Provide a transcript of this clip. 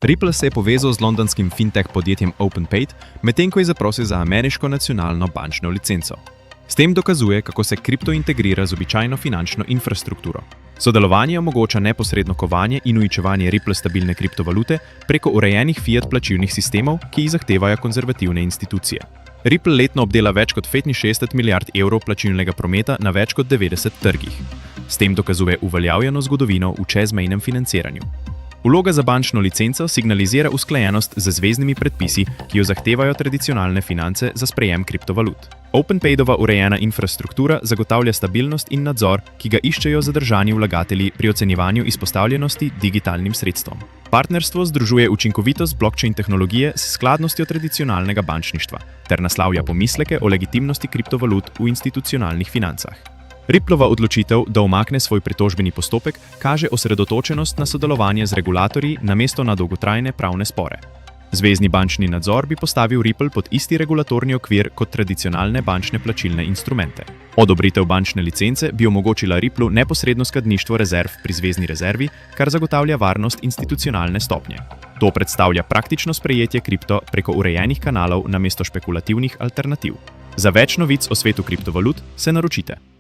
Ripple se je povezal z londonskim fintech podjetjem OpenPay, medtem ko je zaprosil za ameriško nacionalno bančno licenco. S tem dokazuje, kako se kripto integrira z običajno finančno infrastrukturo. Sodelovanje omogoča neposredno kovanje in uničevanje Ripple stabilne kriptovalute preko urejenih fiat plačilnih sistemov, ki jih zahtevajo konzervativne institucije. Ripple letno obdela več kot 65 milijard evrov plačilnega prometa na več kot 90 trgih. S tem dokazuje uveljavljeno zgodovino v čezmejnem financiranju. Vloga za bančno licenco signalizira usklajenost z zveznimi predpisi, ki jo zahtevajo tradicionalne finance za sprejem kriptovalut. OpenPaydova urejena infrastruktura zagotavlja stabilnost in nadzor, ki ga iščejo zadržani vlagatelji pri ocenjevanju izpostavljenosti digitalnim sredstvom. Partnerstvo združuje učinkovitost blockchain tehnologije s skladnostjo tradicionalnega bančništva ter naslavlja pomisleke o legitimnosti kriptovalut v institucionalnih financah. Ripplova odločitev, da umakne svoj pritožbeni postopek, kaže osredotočenost na sodelovanje z regulatorji namesto na dolgotrajne pravne spore. Zvezni bančni nadzor bi postavil Ripple pod isti regulatorni okvir kot tradicionalne bančne plačilne instrumente. Odobritev bančne licence bi omogočila Ripplu neposredno skladništvo rezerv pri zvezni rezervi, kar zagotavlja varnost institucionalne stopnje. To predstavlja praktično sprejetje kripto preko urejenih kanalov namesto špekulativnih alternativ. Za več novic o svetu kriptovalut se naročite.